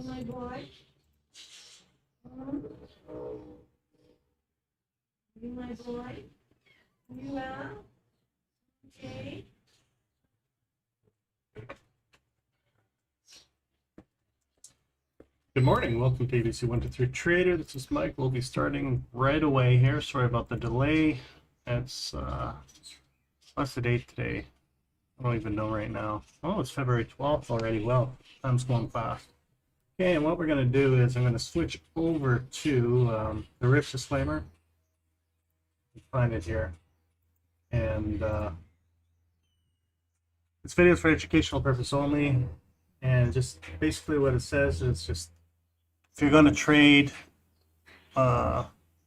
My boy. You my boy. You well? Okay. Good morning. Welcome to ABC123Trader. This is Mike. We'll be starting right away here. Sorry about the delay. It's what's the date today? I don't even know right now. Oh, it's February 12th already. Well, time's going fast. Okay, and what we're going to do is I'm going to switch over to the risk disclaimer. Find it here. And this video is for educational purpose only. And just basically what it says is just if you're going to trade,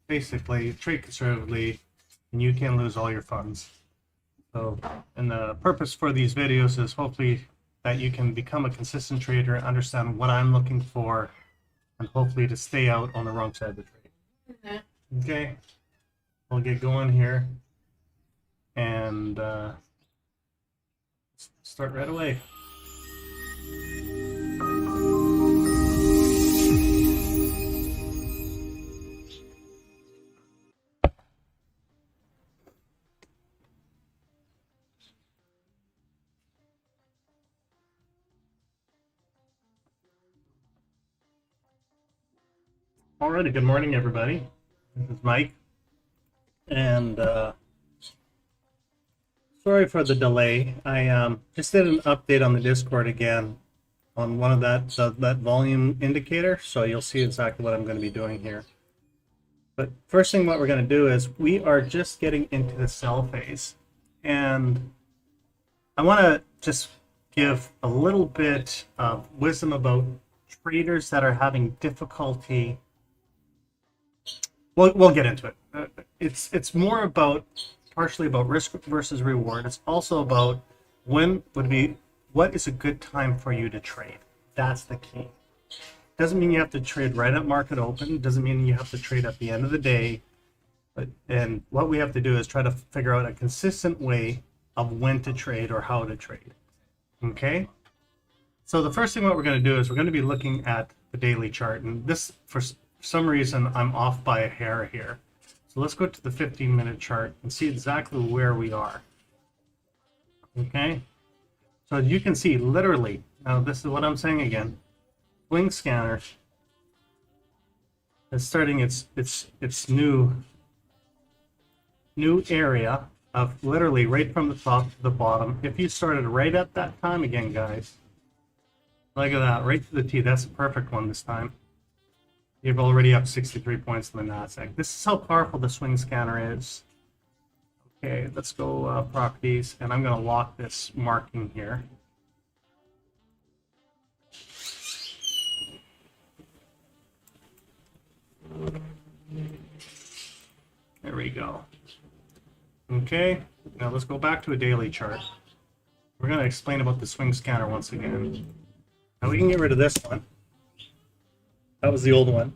basically trade conservatively, and you can lose all your funds. So, and the purpose for these videos is hopefully that you can become a consistent trader, understand what I'm looking for, and hopefully to stay out on the wrong side of the trade. Okay, we'll get going here and start right away. Alrighty, good morning, everybody. This is Mike, and sorry for the delay. I just did an update on the Discord again on one of that volume indicator, so you'll see exactly what I'm going to be doing here. But first thing, what we're going to do is we are just getting into the sell phase, and I want to just give a little bit of wisdom about traders that are having difficulty. We'll get into it. It's more about partially about risk versus reward. It's also about what is a good time for you to trade. That's the key. Doesn't mean you have to trade right at market open. Doesn't mean you have to trade at the end of the day. And what we have to do is try to figure out a consistent way of when to trade or how to trade. Okay. So the first thing what we're going to do is we're going to be looking at the daily chart, and this for some reason I'm off by a hair here. So let's go to the 15-minute chart and see exactly where we are. Okay, so you can see literally, now this is what I'm saying again, swing scanner is starting its new area of literally right from the top to the bottom. If you started right at that time again, guys, look at that, right to the T. That's a perfect one this time. You're already up 63 points in the NASDAQ. This is how powerful the swing scanner is. Okay, let's go properties, and I'm going to lock this marking here. There we go. Okay, now let's go back to a daily chart. We're going to explain about the swing scanner once again. Now we can get rid of this one. That was the old one.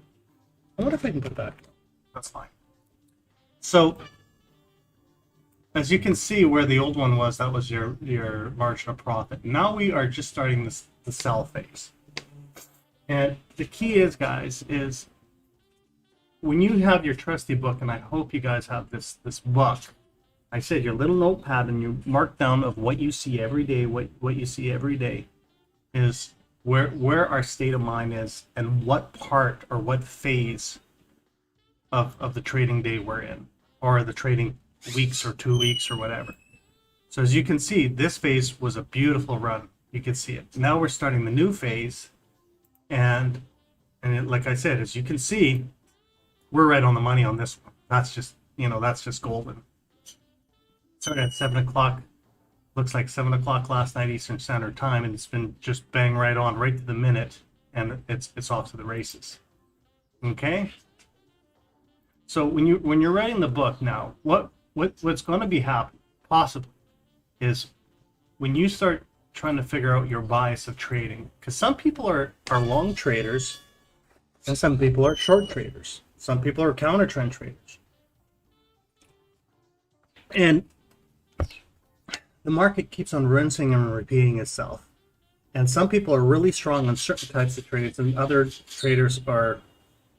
I wonder if I can put that. That's fine. So, as you can see where the old one was, that was your margin of profit. Now we are just starting the sell phase. And the key is, guys, is when you have your trusty book, and I hope you guys have this book, I said your little notepad and you mark down of what you see every day, what you see every day is where our state of mind is and what part or what phase of the trading day we're in, or the trading weeks or 2 weeks or whatever. So as you can see, this phase was a beautiful run. You can see it. Now we're starting the new phase, and like I said, as you can see, we're right on the money on this one. That's just, that's just golden. Started at 7 o'clock. Looks like 7 o'clock last night Eastern Standard Time, and it's been just bang right on, right to the minute, and it's off to the races. Okay. So when you're writing the book now, what's going to be happening possibly is when you start trying to figure out your bias of trading, because some people are long traders, and some people are short traders. Some people are counter trend traders, and the market keeps on rinsing and repeating itself. And some people are really strong on certain types of trades, and other traders are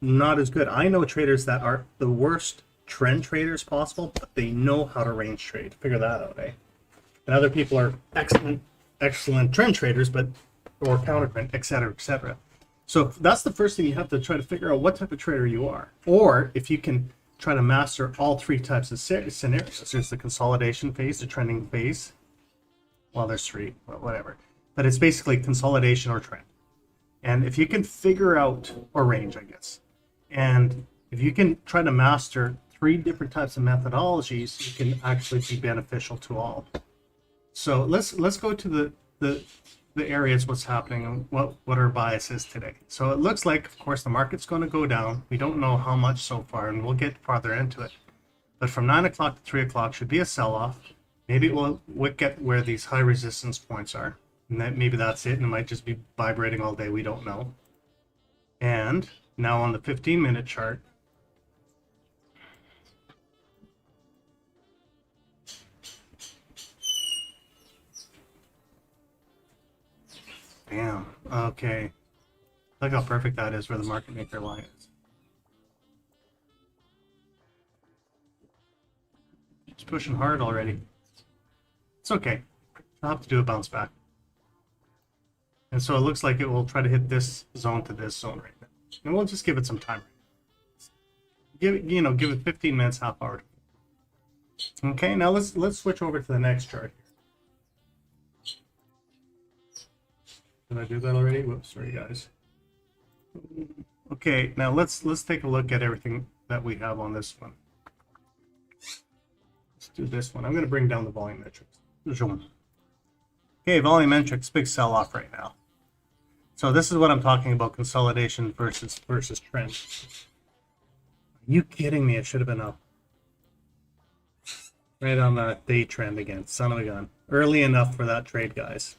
not as good. I know traders that are the worst trend traders possible, but they know how to range trade. Figure that out, eh? And other people are excellent trend traders, but or counter trend, et cetera, et cetera. So that's the first thing you have to try to figure out what type of trader you are, or if you can try to master all three types of scenarios. There's the consolidation phase, the trending phase. Well, there's three, but whatever. But it's basically consolidation or trend. And if you can figure out, or range, I guess, and if you can try to master three different types of methodologies, you can actually be beneficial to all. So let's go to the areas, what's happening and what our bias is today. So it looks like, of course, the market's going to go down. We don't know how much so far, and we'll get farther into it. But from 9 o'clock to 3 o'clock should be a sell-off. Maybe we'll get where these high resistance points are. And maybe that's it, and it might just be vibrating all day. We don't know. And now on the 15-minute chart, damn, okay. Look how perfect that is where the market maker line is. It's pushing hard already. It's okay. I'll have to do a bounce back. And so it looks like it will try to hit this zone to this zone right now. And we'll just give it some time. Give it 15 minutes, half hour. Okay, now let's switch over to the next chart. Did I do that already? Whoops, sorry guys. Okay, now let's take a look at everything that we have on this one. Let's do this one. I'm going to bring down the volume metrics. Okay, volume metrics, big sell-off right now. So this is what I'm talking about, consolidation versus trend. Are you kidding me? It should have been up. Right on that day trend again. Son of a gun. Early enough for that trade, guys.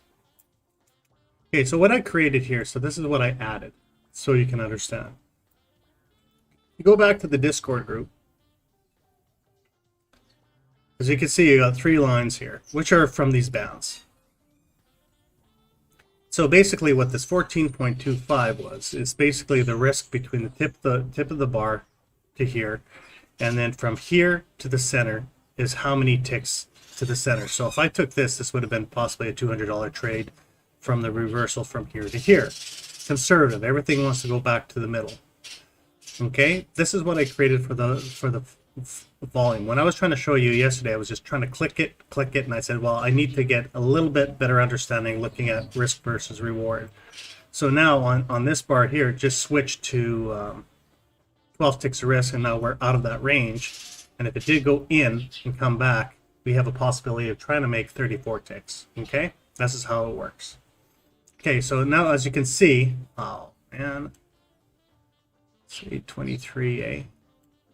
Okay, so what I created here, so this is what I added, so you can understand. You go back to the Discord group. As you can see, you got 3 lines here, which are from these bands. So basically what this 14.25 was, is basically the risk between the tip of the bar to here, and then from here to the center is how many ticks to the center. So if I took this would have been possibly a $200 trade from the reversal from here to here. Conservative, everything wants to go back to the middle. Okay, this is what I created for the volume. When I was trying to show you yesterday, I was just trying to click it, and I said, well, I need to get a little bit better understanding looking at risk versus reward. So now on this bar here, just switch to 12 ticks of risk, and now we're out of that range. And if it did go in and come back, we have a possibility of trying to make 34 ticks. Okay, this is how it works. Okay, so now as you can see, oh man, it's 8:23,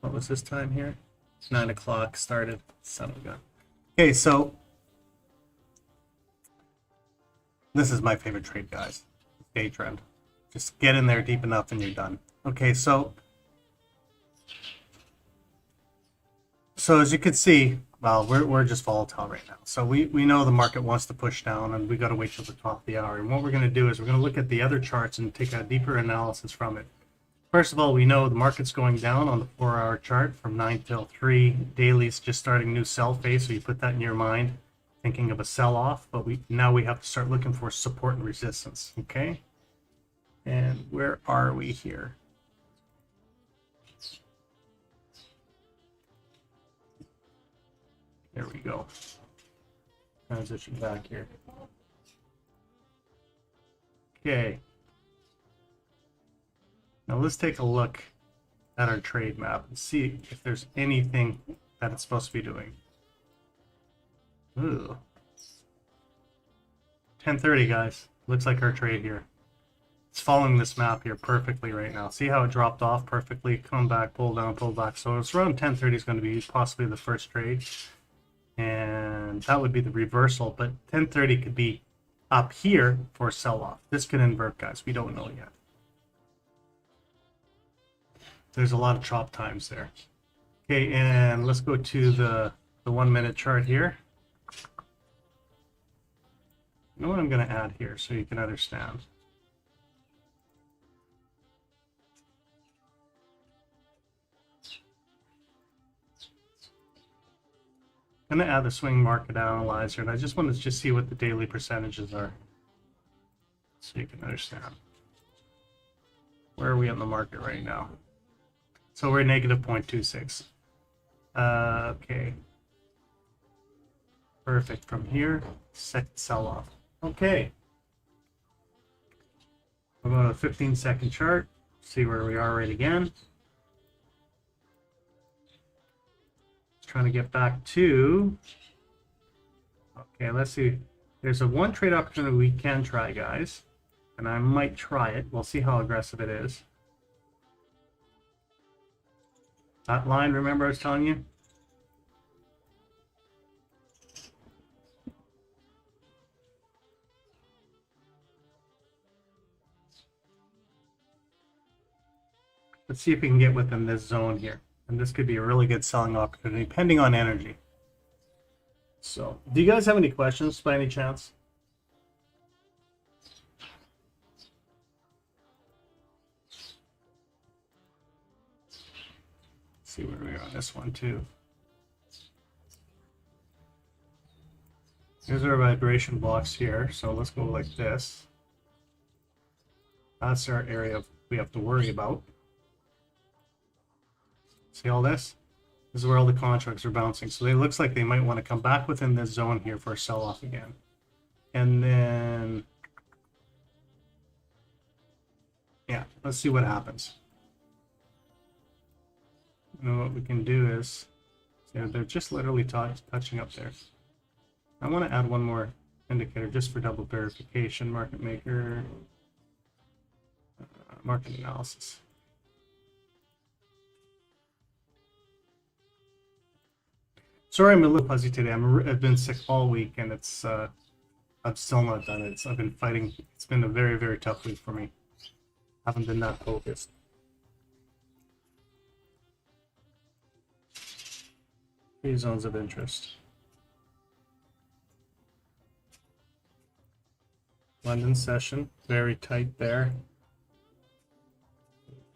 what was this time here? 9 o'clock started, son of a gun. Okay, so this is my favorite trade, guys. Day trend. Just get in there deep enough and you're done. Okay, so as you can see, well, we're just volatile right now. So we know the market wants to push down, and we got to wait till the top of the hour. And what we're going to do is we're going to look at the other charts and take a deeper analysis from it. First of all, we know the market's going down on the 4-hour chart from 9 till 3. Daily's just starting new sell phase, so you put that in your mind, thinking of a sell-off. But now we have to start looking for support and resistance. Okay, and where are we here? There we go. Transition back here. Okay. Now let's take a look at our trade map and see if there's anything that it's supposed to be doing. Ooh. 10:30, guys. Looks like our trade here. It's following this map here perfectly right now. See how it dropped off perfectly? Come back, pull down, pull back. So it's around 10:30 is going to be possibly the first trade. And that would be the reversal, but 10:30 could be up here for a sell-off. This could invert, guys. We don't know yet. There's a lot of chop times there. Okay, and let's go to the 1 minute chart here. You know what I'm going to add here so you can understand. I'm going to add the swing market analyzer, and I just want to just see what the daily percentages are so you can understand. Where are we in the market right now? So we're negative 0.26. Okay. Perfect. From here, second sell off. Okay. We'll go to a 15-second chart, see where we are right again. Trying to get back to, okay, let's see. There's a one trade opportunity we can try, guys, and I might try it. We'll see how aggressive it is. That line, remember I was telling you? Let's see if we can get within this zone here. And this could be a really good selling opportunity, depending on energy. So, do you guys have any questions by any chance? Let's see where we are on this one too. Here's our vibration blocks here. So let's go like this. That's our area we have to worry about. See all this? This is where all the contracts are bouncing. So it looks like they might want to come back within this zone here for a sell-off again. And then, yeah, let's see what happens. And what we can do is, yeah, they're just literally touching up there. I want to add one more indicator just for double verification. Market maker, market analysis. Sorry I'm a little fuzzy today. I've been sick all week, and it's I've still not done it. I've been fighting. It's been a very, very tough week for me. Haven't been that focused. Three zones of interest. London session, very tight there.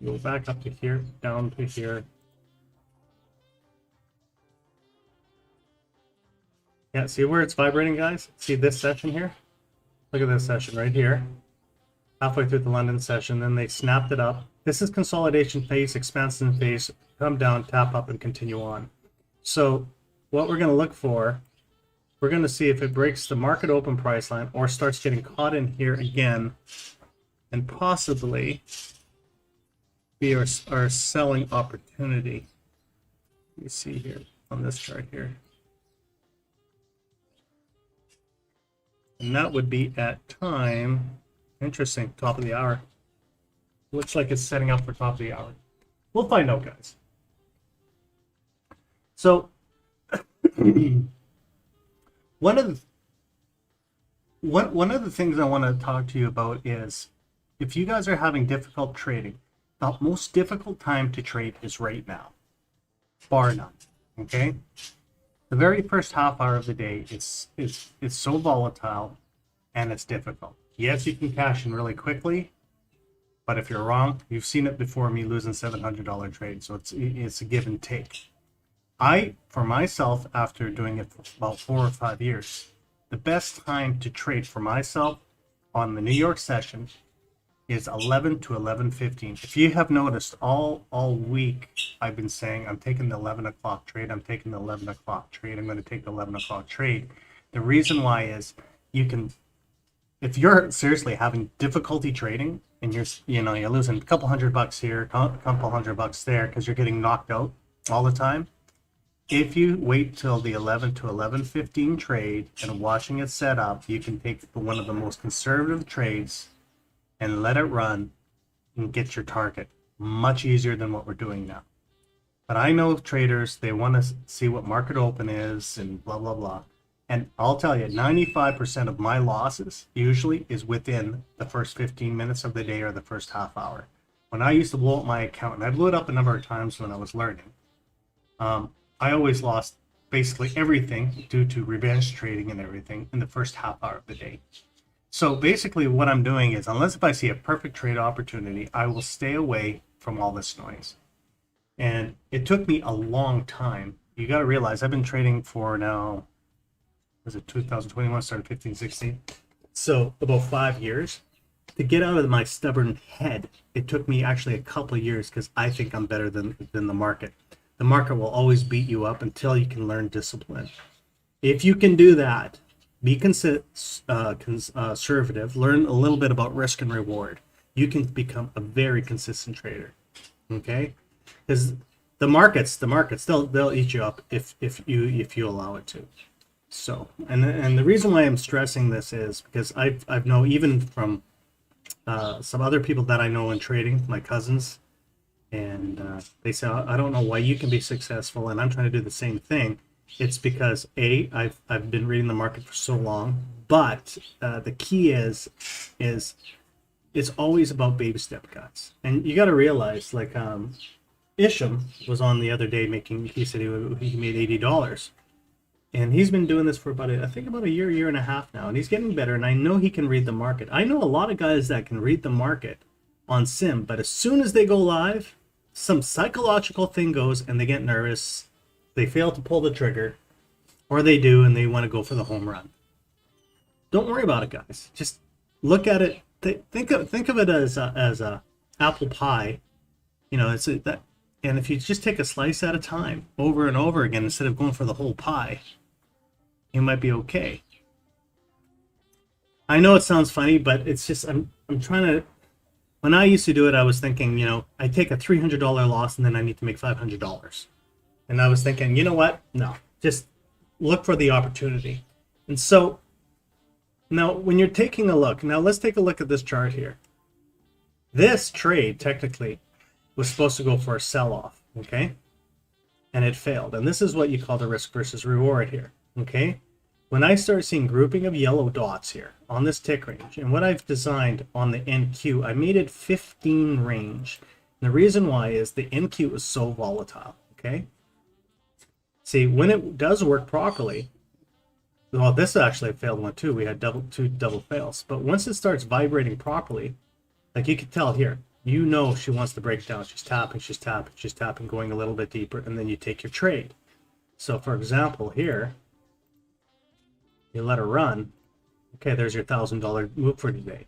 Go back up to here, down to here. Yeah, see where it's vibrating, guys? See this session here? Look at this session right here. Halfway through the London session, then they snapped it up. This is consolidation phase, expansion phase, come down, tap up, and continue on. So what we're going to look for, we're going to see if it breaks the market open price line or starts getting caught in here again, and possibly be our selling opportunity. Let me see here on this chart here. And that would be at time, interesting, top of the hour. Looks like it's setting up for top of the hour. We'll find out, guys. So one of the things I want to talk to you about is, if you guys are having difficult trading, the most difficult time to trade is right now, bar none. Okay, the very first half hour of the day, it's so volatile and it's difficult. Yes, you can cash in really quickly, but if you're wrong, you've seen it before, me losing $700 trade. So it's a give and take. For myself, after doing it for about 4 or 5 years, the best time to trade for myself on the New York session is 11 to 11:15. If you have noticed, all week I've been saying I'm taking the 11 o'clock trade. I'm taking the 11 o'clock trade. I'm going to take the 11 o'clock trade. The reason why is, you can, if you're seriously having difficulty trading and you're losing a couple $100 here, a couple $100 there because you're getting knocked out all the time. If you wait till the 11 to 11:15 trade and watching it set up, you can take one of the most conservative trades and let it run and get your target much easier than what we're doing now. But I know traders, they want to see what market open is and blah, blah, blah. And I'll tell you, 95% of my losses usually is within the first 15 minutes of the day or the first half hour. When I used to blow up my account, and I blew it up a number of times when I was learning, I always lost basically everything due to revenge trading and everything in the first half hour of the day. So basically what I'm doing is, unless if I see a perfect trade opportunity, I will stay away from all this noise. And it took me a long time. You got to realize I've been trading for now, was it 2021, started 15, 16. So about 5 years. To get out of my stubborn head, it took me actually a couple of years because I think I'm better than the market. The market will always beat you up until you can learn discipline. If you can do that, be conservative, learn a little bit about risk and reward, you can become a very consistent trader. Okay? Because the markets, they'll eat you up if you allow it to. So, and the reason why I'm stressing this is because I've know even from some other people that I know in trading, my cousins, and they say, I don't know why you can be successful, and I'm trying to do the same thing. It's because I've been reading the market for so long, but the key is it's always about baby step cuts, and you got to realize, like Isham was on the other day he said he made $80. And he's been doing this for about a year and a half now, and he's getting better. And I know he can read the market. I know a lot of guys that can read the market on sim, but as soon as they go live, some psychological thing goes, and they get nervous. They fail to pull the trigger, or they do, and they want to go for the home run. Don't worry about it, guys. Just look at it. Think of it as a apple pie. You know, and if you just take a slice at a time, over and over again, instead of going for the whole pie, you might be okay. I know it sounds funny, but it's just I'm trying to. When I used to do it, I was thinking, you know, I take a $300 loss and then I need to make $500. And I was thinking, you know what? No, just look for the opportunity. And so now when you're taking a look, now let's take a look at this chart here. This trade technically was supposed to go for a sell-off, okay? And it failed. And this is what you call the risk versus reward here, okay? When I start seeing grouping of yellow dots here on this tick range, and what I've designed on the NQ, I made it 15 range. And the reason why is the NQ is so volatile, okay? See, when it does work properly, well, this actually a failed one too. We had two double fails. But once it starts vibrating properly, like you can tell here, you know she wants to break down. She's tapping, going a little bit deeper, and then you take your trade. So for example, here, you let her run. Okay, there's your $1,000 move for today.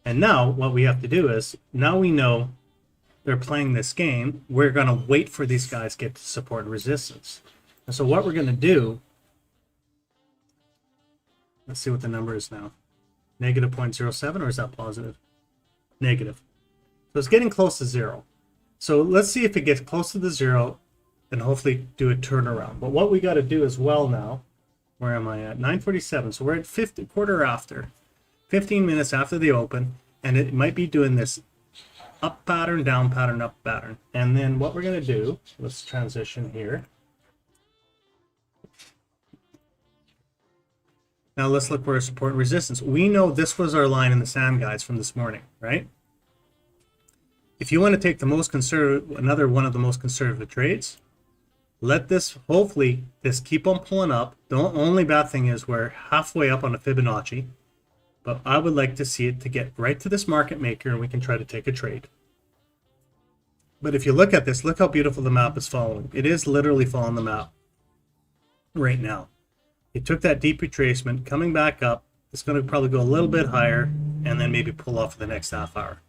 And now what we have to do is, now we know they're playing this game. We're going to wait for these guys to get to support and resistance. And so what we're going to do, let's see what the number is now. Negative 0.07, or is that positive? Negative. So it's getting close to zero. So let's see if it gets close to the zero and hopefully do a turnaround. But what we got to do as well now, where am I at? 9:47. So we're at quarter after, 15 minutes after the open, and it might be doing this up pattern, down pattern, up pattern. And then what we're going to do, let's transition here. Now let's look for support and resistance. We know this was our line in the sand, guys, from this morning, right? If you want to take the most conservative, another one of the most conservative trades, let this, hopefully, this keep on pulling up. The only bad thing is we're halfway up on a Fibonacci, but I would like to see it to get right to this market maker and we can try to take a trade. But if you look at this, look how beautiful the map is following. It is literally following the map right now. It took that deep retracement, coming back up. It's going to probably go a little bit higher and then maybe pull off for the next half hour.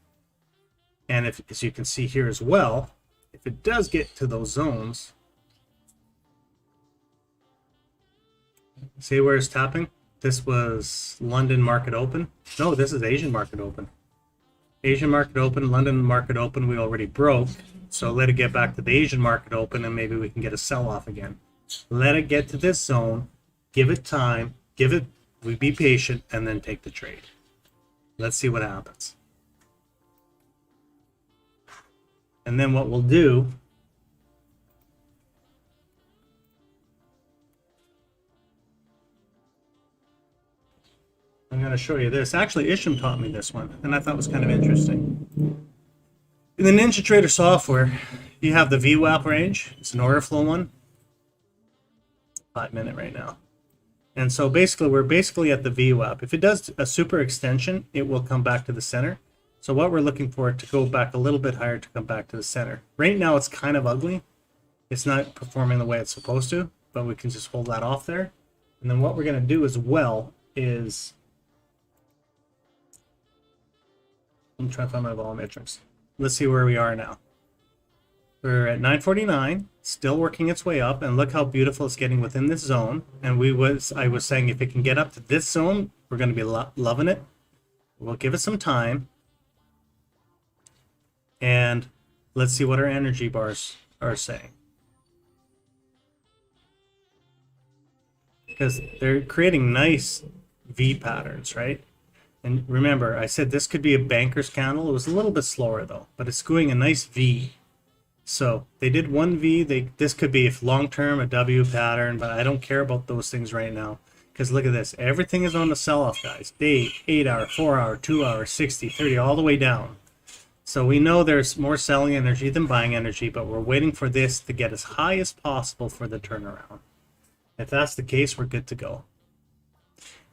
And if, as you can see here as well, if it does get to those zones, see where it's tapping? This was London market open. No, this is Asian market open. Asian market open, London market open, we already broke. So let it get back to the Asian market open and maybe we can get a sell-off again. Let it get to this zone, give it time, we be patient, and then take the trade. Let's see what happens. And then what we'll do, I'm going to show you this. Actually, Isham taught me this one, and I thought it was kind of interesting. In the NinjaTrader software, you have the VWAP range. It's an order flow one. 5 minute right now. And so basically, we're basically at the VWAP. If it does a super extension, it will come back to the center. So what we're looking for to go back a little bit higher to come back to the center. Right now, it's kind of ugly. It's not performing the way it's supposed to, but we can just hold that off there. And then what we're going to do as well is, I'm trying to find my volumetrics. Let's see where we are now. We're at 949, still working its way up, and look how beautiful it's getting within this zone. And I was saying if it can get up to this zone, we're going to be loving it. We'll give it some time. And let's see what our energy bars are saying. Because they're creating nice V patterns, right? And remember, I said this could be a banker's candle. It was a little bit slower though, but it's doing a nice V. So they did one V. This could be if long-term a W pattern, but I don't care about those things right now. Because look at this. Everything is on the sell-off, guys. Day, 8-hour, 4-hour, 2-hour, 60, 30, all the way down. So we know there's more selling energy than buying energy, but we're waiting for this to get as high as possible for the turnaround. If that's the case, we're good to go.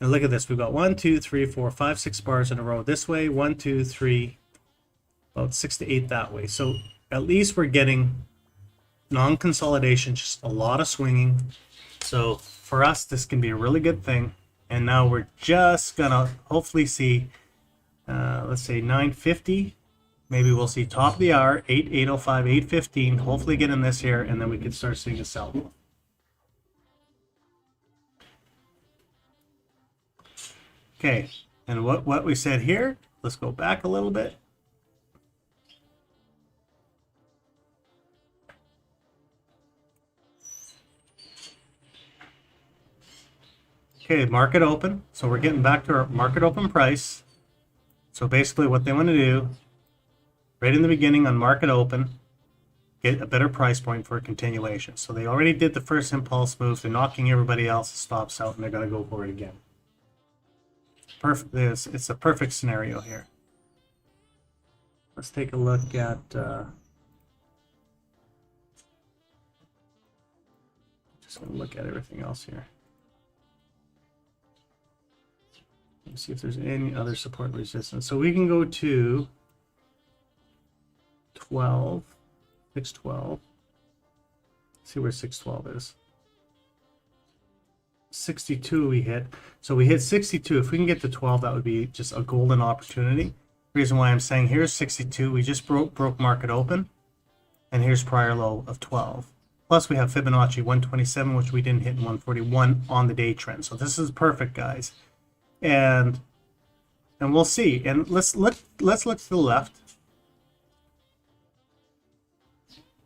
And look at this. We've got 1, 2, 3, 4, 5, 6 bars in a row this way. 1, 2, 3, about 6 to 8 that way. So at least we're getting non-consolidation, just a lot of swinging. So for us, this can be a really good thing. And now we're just gonna hopefully see, let's say 950. Maybe we'll see top of the hour, 8:05, 8:15. Hopefully get in this here, and then we can start seeing a sell. Okay, and what we said here, let's go back a little bit. Okay, market open. So we're getting back to our market open price. So basically what they want to do, right in the beginning on market open, get a better price point for a continuation. So they already did the first impulse move. They're knocking everybody else's stops out, and they're going to go for it again. Perfect. It's a perfect scenario here. Let's take a look at just going to look at everything else here. Let's see if there's any other support resistance. So we can go to 12, 612. See where 612 is. 62 we hit. So we hit 62. If we can get to 12, that would be just a golden opportunity. Reason why I'm saying here's 62. We just broke market open. And here's prior low of 12. Plus we have Fibonacci 127, which we didn't hit in 141 on the day trend. So this is perfect, guys. And we'll see. And let's look to the left.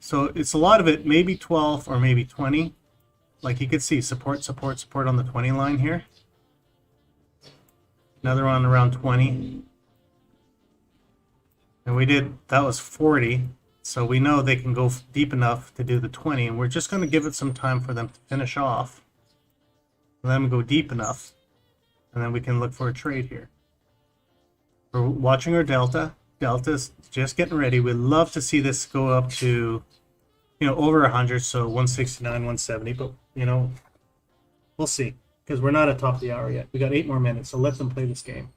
So it's a lot of it, maybe 12 or maybe 20. Like you could see, support, support, support on the 20 line here. Another one around 20. And we did, that was 40. So we know they can go deep enough to do the 20. And we're just going to give it some time for them to finish off. Let them go deep enough. And then we can look for a trade here. We're watching our delta. Delta's just getting ready. We'd love to see this go up to, over 100, so 169, 170. But, we'll see. Because we're not at top of the hour yet. We got 8 more minutes, so let them play this game.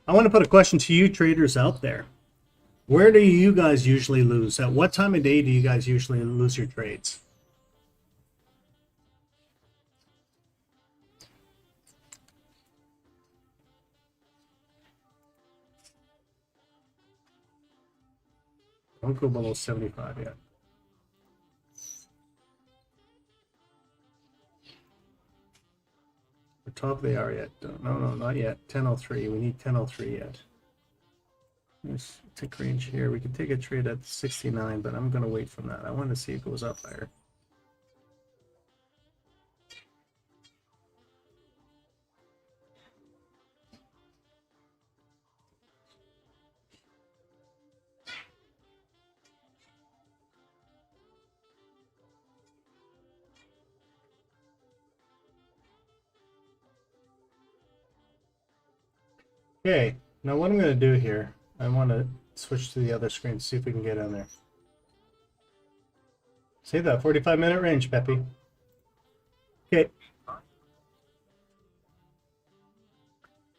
I want to put a question to you traders out there. Where do you guys usually lose? At what time of day do you guys usually lose your trades? Don't go below 75 yet. The top of the hour yet? No, not yet. 10:03. We need 10:03 yet. There's a tick range here. We can take a trade at 69, but I'm going to wait from that. I want to see if it goes up higher. Okay, now what I'm going to do here, I want to switch to the other screen, see if we can get in there. See that 45-minute range, Peppy. Okay.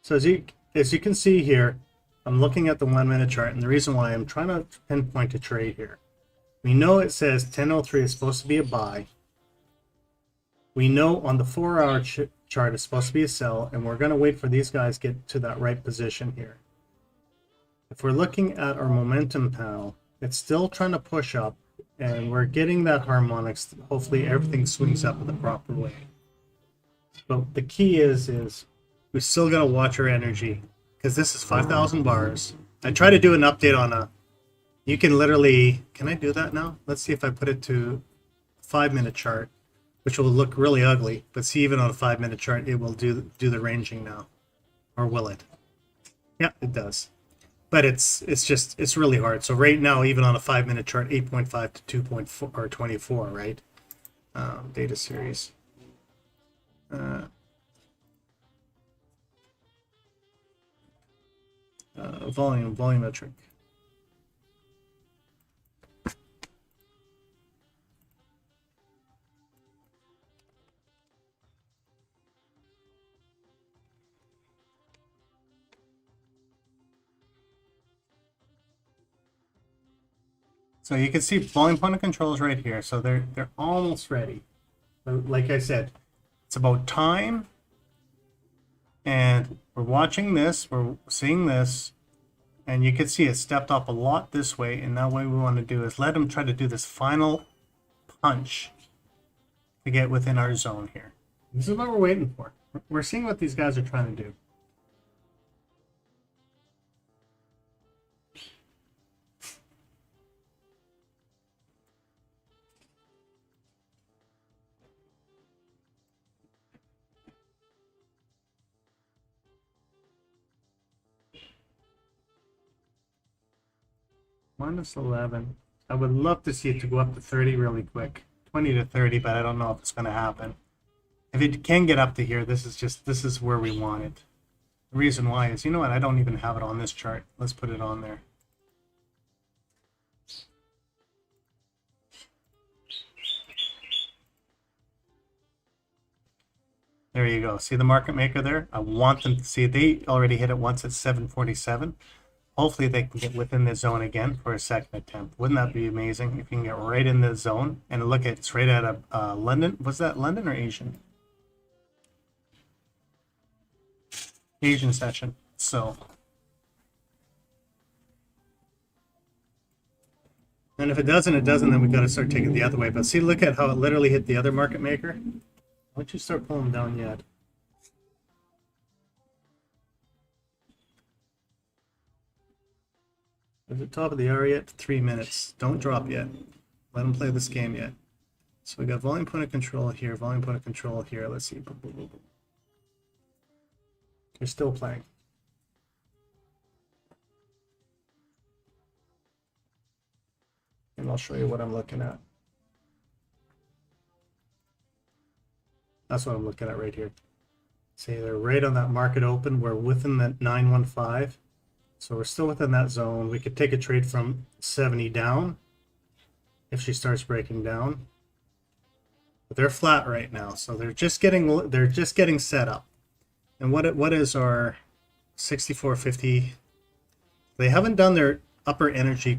So as you can see here, I'm looking at the 1 minute chart, and the reason why I'm trying to pinpoint a trade here. We know it says 10:03 is supposed to be a buy. We know on the 4-hour chart it's supposed to be a sell, and we're going to wait for these guys to get to that right position here. If we're looking at our momentum panel, it's still trying to push up, and we're getting that harmonics. Hopefully everything swings up in the proper way. But the key is we still got to watch our energy, because this is 5,000 bars. I try to do an update on you can literally, can I do that now? Let's see if I put it to 5-minute chart, which will look really ugly, but see, even on a 5-minute chart, it will do the ranging now. Or will it? Yeah, it does. But it's really hard. So right now, even on a 5-minute chart, 8.5 to 2.4 or 24, right? Data series. Volumetric. So you can see volume point of control is right here. So they're almost ready. But like I said, it's about time. And we're watching this, we're seeing this, and you can see it stepped up a lot this way. And now what we want to do is let them try to do this final punch to get within our zone here. This is what we're waiting for. We're seeing what these guys are trying to do. Minus 11. I would love to see it to go up to 30 really quick. 20 to 30, but I don't know if it's going to happen. If it can get up to here, this is where we want it. The reason why is, you know what, I don't even have it on this chart. Let's put it on there. There you go. See the market maker there? I want them to see, they already hit it once at 747. Hopefully they can get within the zone again for a second attempt. Wouldn't that be amazing if you can get right in the zone? And look at, it's right out of London. Was that London or Asian? Asian session. So. And if it doesn't, it doesn't, then we got to start taking it the other way. But see, look at how it literally hit the other market maker. Why don't you start pulling them down yet? At the top of the hour yet? 3 minutes. Don't drop yet. Let them play this game yet. So we got volume point of control here, volume point of control here. Let's see. Boom, boom, boom, boom. They're still playing. And I'll show you what I'm looking at. That's what I'm looking at right here. See, they're right on that market open. We're within that 915. So we're still within that zone. We could take a trade from 70 down if she starts breaking down. But they're flat right now, so they're just getting set up. And what is our 6450? They haven't done their upper energy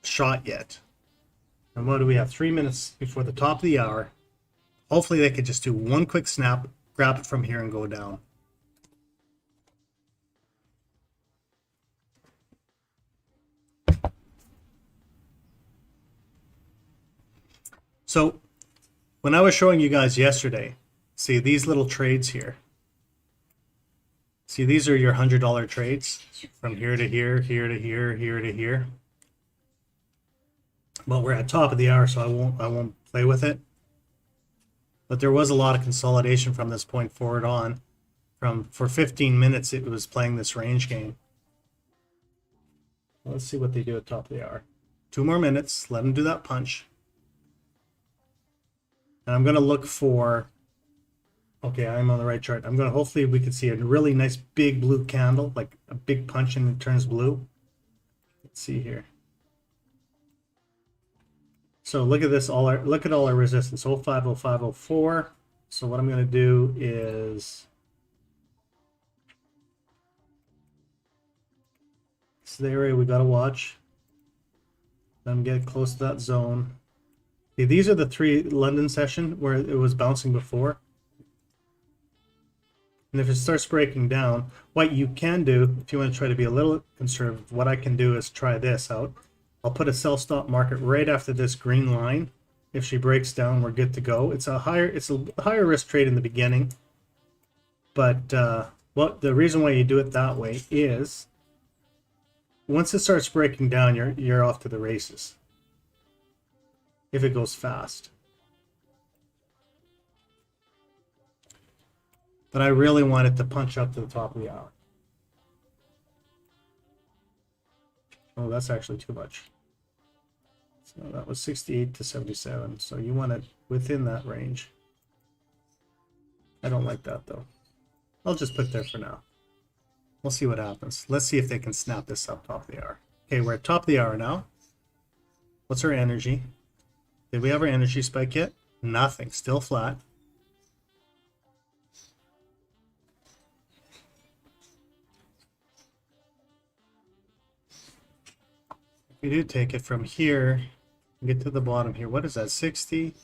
shot yet. And what do we have? 3 minutes before the top of the hour. Hopefully they could just do one quick snap, grab it from here, and go down. So when I was showing you guys yesterday, see these little trades here. See, these are your $100 trades from here to here, here to here, here to here. But we're at top of the hour, so I won't play with it. But there was a lot of consolidation from this point forward on. For 15 minutes, it was playing this range game. Let's see what they do at top of the hour. 2 more minutes. Let them do that punch. And I'm going to look for Okay, I'm on the right chart. I'm going to, hopefully we can see a really nice big blue candle, like a big punch and it turns blue. Let's see here. So look at this, look at all our resistance, 05, 05, 04. So what I'm going to do is, this is the area we got to watch. Then get close to that zone. See, these are the 3 London session where it was bouncing before. And if it starts breaking down, what you can do, if you want to try to be a little conservative, what I can do is try this out. I'll put a sell stop market right after this green line. If she breaks down, we're good to go. It's a higher risk trade in the beginning. But well, the reason why you do it that way is once it starts breaking down, you're off to the races. If it goes fast. But I really want it to punch up to the top of the hour. Oh, that's actually too much. So that was 68 to 77. So you want it within that range. I don't like that though. I'll just put there for now. We'll see what happens. Let's see if they can snap this up top of the hour. Okay, we're at top of the hour now. What's our energy? Did we have our energy spike yet? Nothing. Still flat. We do take it from here, get to the bottom here. What is that? 60,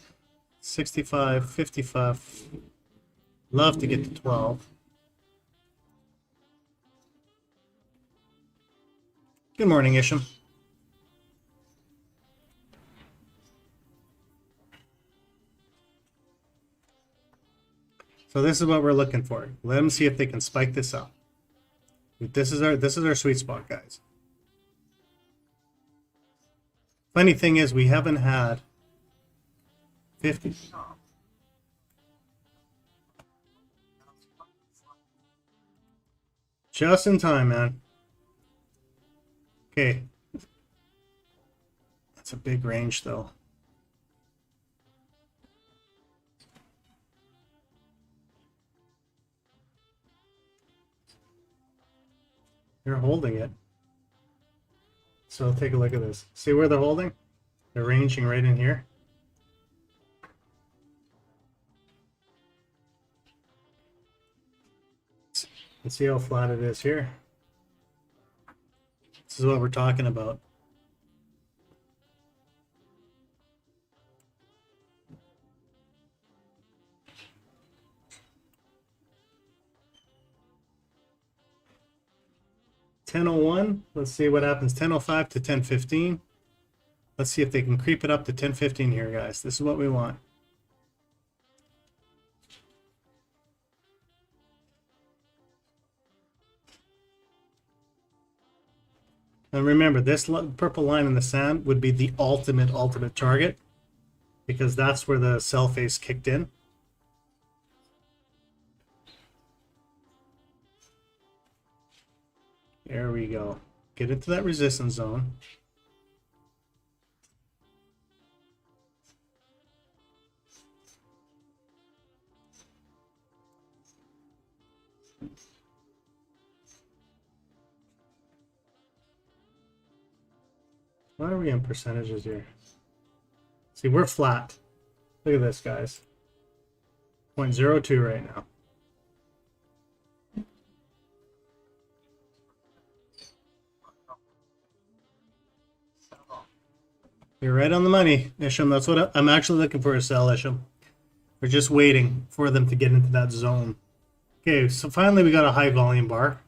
65, 55. Love to get to 12. Good morning, Isham. So this is what we're looking for. Let them see if they can spike this up. This is our sweet spot, guys. Funny thing is, we haven't had 50. Just in time, man. Okay. That's a big range, though. They're holding it. So take a look at this. See where they're holding? They're ranging right in here. And see how flat it is here. This is what we're talking about. $10.01. Let's see what happens. $10.05 to $10.15. Let's see if they can creep it up to $10.15 here, guys. This is what we want. And remember, this purple line in the sand would be the ultimate target, because that's where the sell face kicked in. There we go. Get into that resistance zone. Why are we in percentages here? See, we're flat. Look at this, guys. 0.02 right now. You're right on the money, Isham. That's what I'm actually looking for, a sell, Isham. We're just waiting for them to get into that zone. Okay, so finally we got a high volume bar.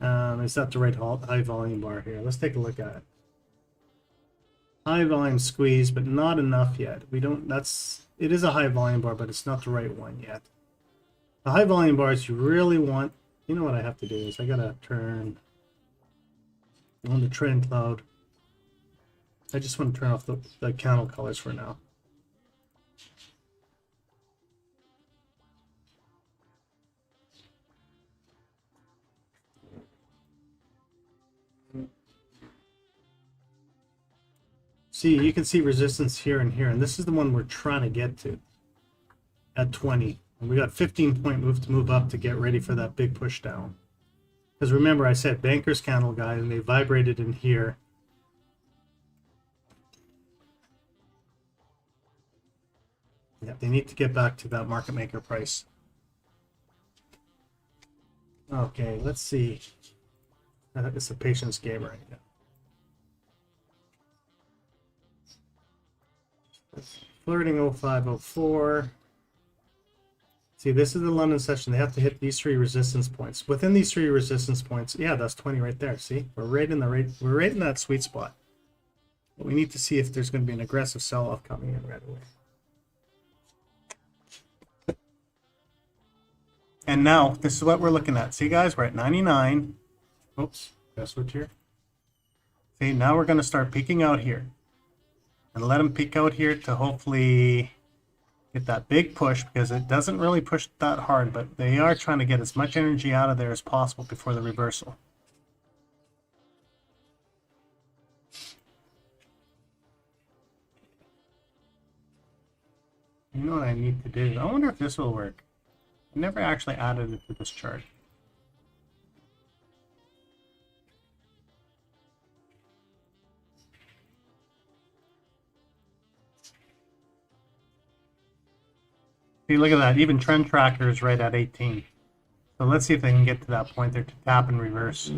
Is that the right high volume bar here? Let's take a look at it. High volume squeeze, but not enough yet. It is a high volume bar, but it's not the right one yet. The high volume bars you really want, you know what I have to do is I gotta turn on the trend cloud. I just want to turn off the candle colors for now. See, you can see resistance here and here, and this is the one we're trying to get to at 20. And we got 15-point move to move up to get ready for that big push down. Because remember, I said banker's candle, guys, and they vibrated in here. Yeah, they need to get back to that market maker price. Okay, let's see. It's a patience game right now. Flirting 0504. See, this is the London session. They have to hit these 3 resistance points. Within these 3 resistance points, yeah, that's 20 right there. See, we're right in that sweet spot. But we need to see if there's going to be an aggressive sell-off coming in right away. And now this is what we're looking at. See, guys, we're at 99. Oops, gotta switch here. See, now we're going to start peeking out here, and let them peek out here to hopefully get that big push, because it doesn't really push that hard, but they are trying to get as much energy out of there as possible before the reversal. You know what I need to do? I wonder if this will work. I never actually added it to this chart. See, look at that. Even trend tracker is right at 18. So let's see if they can get to that point there to tap and reverse.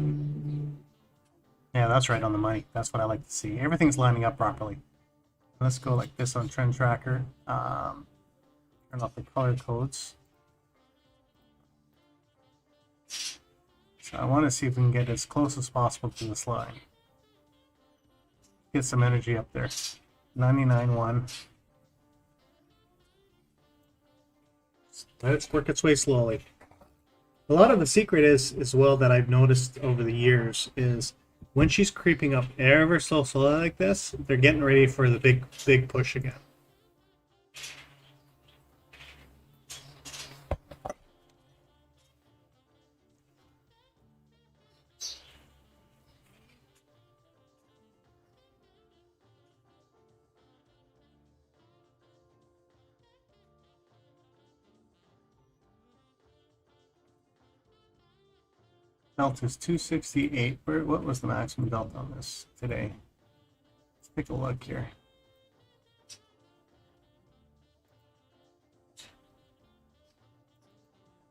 Yeah, that's right on the money. That's what I like to see. Everything's lining up properly. Let's go like this on trend tracker. Turn off the color codes. So I want to see if we can get as close as possible to this line. Get some energy up there. 99.1. Let it work its way slowly. A lot of the secret is, as well, that I've noticed over the years is when she's creeping up ever so slowly like this, they're getting ready for the big push again. Delta's 268. What was the maximum delta on this today? Let's take a look here.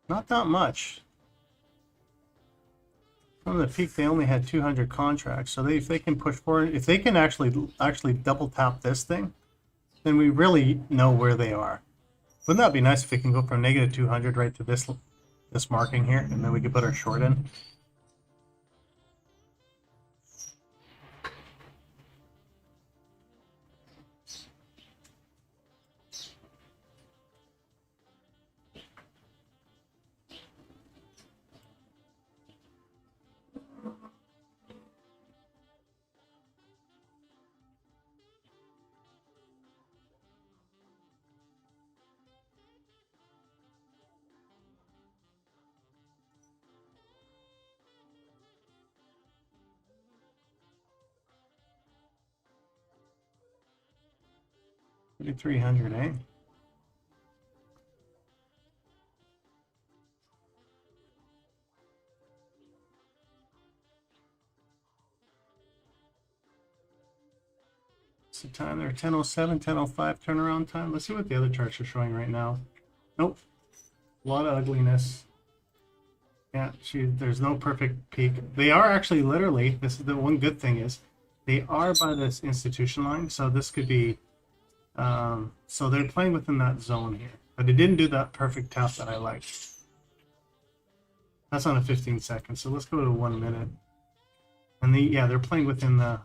Not that much. From the peak, they only had 200 contracts. So if they can push forward, if they can actually double tap this thing, then we really know where they are. Wouldn't that be nice if we can go from negative 200 right to this marking here, and then we could put our short in? $3,300, eh? What's the time there? 10:07, 10:05 turnaround time. Let's see what the other charts are showing right now. Nope. A lot of ugliness. Yeah, there's no perfect peak. They are actually literally, this is the one good thing is, they are by this institution line, so this could be, so they're playing within that zone here. But it didn't do that perfect tap that I liked. That's on a 15 seconds, so let's go to 1 minute. And yeah, they're playing within the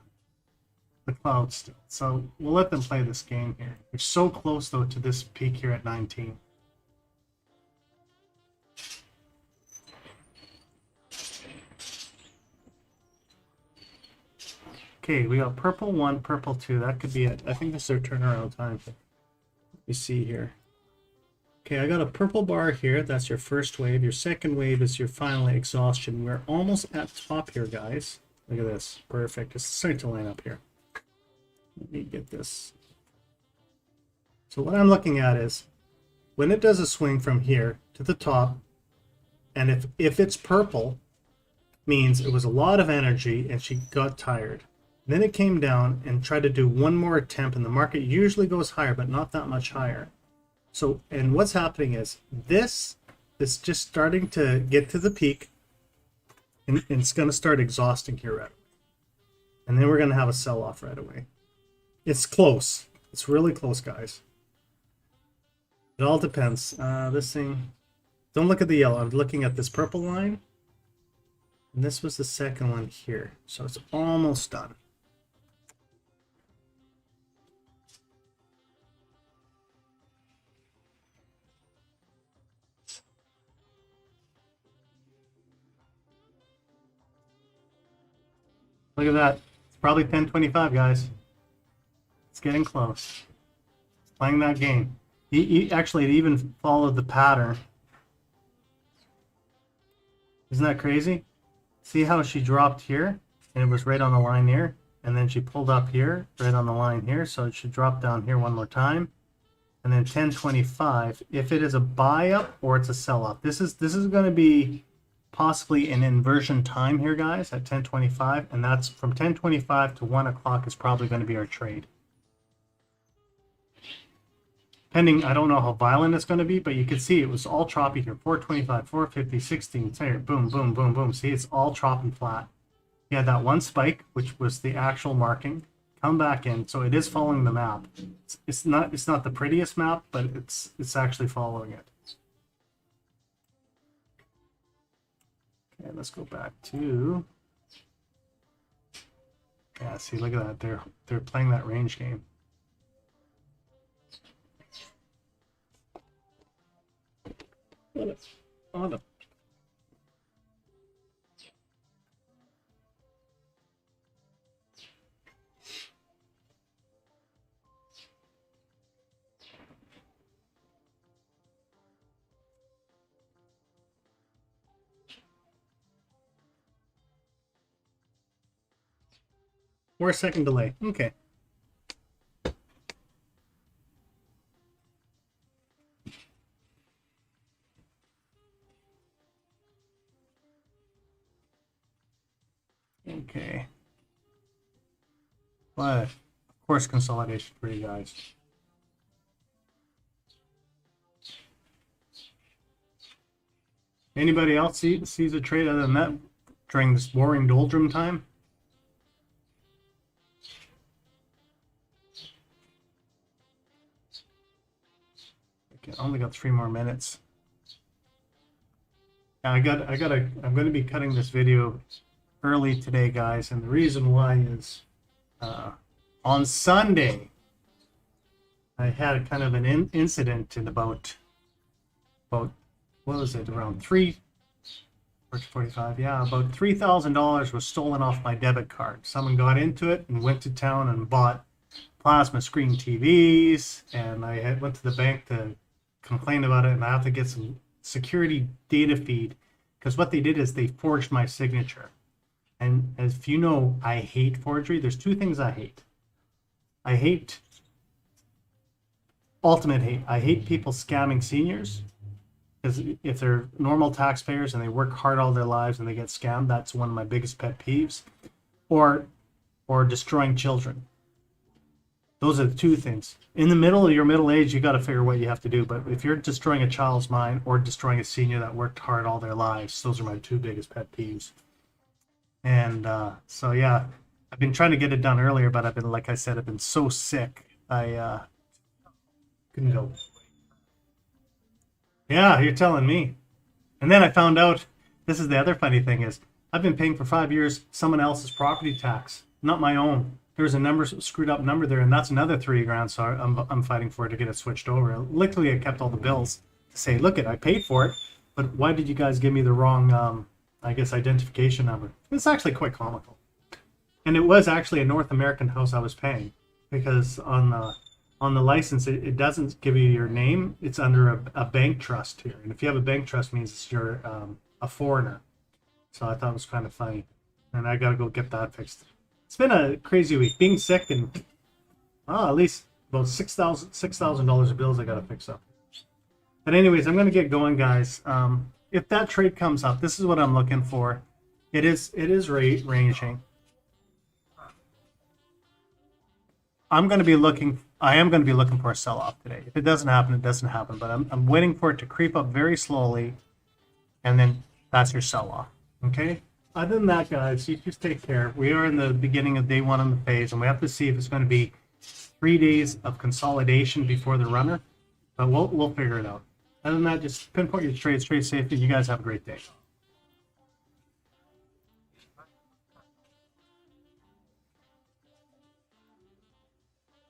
cloud still. So we'll let them play this game here. We're so close though to this peak here at 19. Okay, we got purple 1, purple 2. That could be it. I think this is their turnaround time. Let me see here. Okay, I got a purple bar here. That's your first wave. Your second wave is your final exhaustion. We're almost at top here, guys. Look at this. Perfect. It's starting to line up here. Let me get this. So what I'm looking at is when it does a swing from here to the top, and if it's purple, means it was a lot of energy and she got tired. Then it came down and tried to do one more attempt, and the market usually goes higher, but not that much higher. So, and what's happening is this is just starting to get to the peak, and it's going to start exhausting here right away. And then we're going to have a sell-off right away. It's close. It's really close, guys. It all depends. This thing, don't look at the yellow. I'm looking at this purple line. And this was the second one here. So it's almost done. Look at that. It's probably 10:25, guys. It's getting close. It's playing that game. Actually, it even followed the pattern. Isn't that crazy? See how she dropped here? And it was right on the line here. And then she pulled up here, right on the line here. So it should drop down here one more time. And then 10:25, if it is a buy up or it's a sell up. This is going to be possibly an inversion time here, guys, at 10:25, and that's from 10:25 to 1 o'clock is probably going to be our trade. Pending, I don't know how violent it's going to be, but you can see it was all choppy here. 425, 450, 16, here, boom, boom, boom, boom. See, it's all chopping flat. You had that one spike, which was the actual marking, come back in, so it is following the map. It's not the prettiest map, but it's actually following it. Okay, let's go back to, yeah, see, look at that. They're playing that range game. Oh, or a second delay. Okay. Okay. But of course, consolidation for you guys. Anybody else sees a trade other than that during this boring doldrum time? Okay, I only got 3 more minutes. I'm going to be cutting this video early today, guys, and the reason why is on Sunday I had a kind of an incident in about what was it, around 3:45, yeah, about $3,000 was stolen off my debit card. Someone got into it and went to town and bought plasma screen TVs, and I went to the bank to complain about it, and I have to get some security data feed, because what they did is they forged my signature. And as you know, I hate forgery. There's 2 things I hate. I hate, ultimate hate. I hate people scamming seniors, because if they're normal taxpayers and they work hard all their lives and they get scammed, that's one of my biggest pet peeves. Or destroying children. Those are the 2 things. In the middle of your middle age, you got to figure what you have to do. But if you're destroying a child's mind or destroying a senior that worked hard all their lives, those are my 2 biggest pet peeves. And so, yeah, I've been trying to get it done earlier, but I've been, like I said, I've been so sick. I couldn't go. Yeah, you're telling me. And then I found out, this is the other funny thing is, I've been paying for 5 years someone else's property tax, not my own. There's a screwed up number there, and that's another $3,000. So I'm fighting for it to get it switched over. Luckily, I kept all the bills to say, look, I paid for it, but why did you guys give me the wrong, I guess, identification number? It's actually quite comical. And it was actually a North American house I was paying, because on the license it doesn't give you your name. It's under a bank trust here, and if you have a bank trust, it means you're a foreigner. So I thought it was kind of funny, and I gotta go get that fixed. It's been a crazy week, being sick, and at least about $6,000 of bills I gotta fix up. But anyways, I'm going to get going, guys. If that trade comes up, this is what I'm looking for. It is ranging. I am going to be looking for a sell-off today. If it doesn't happen, it doesn't happen. But I'm waiting for it to creep up very slowly, and then that's your sell-off. Okay. Other than that, guys, you just take care. We are in the beginning of day one on the phase, and we have to see if it's going to be 3 days of consolidation before the runner. But we'll figure it out. Other than that, just pinpoint your trades, trade safety. You guys have a great day.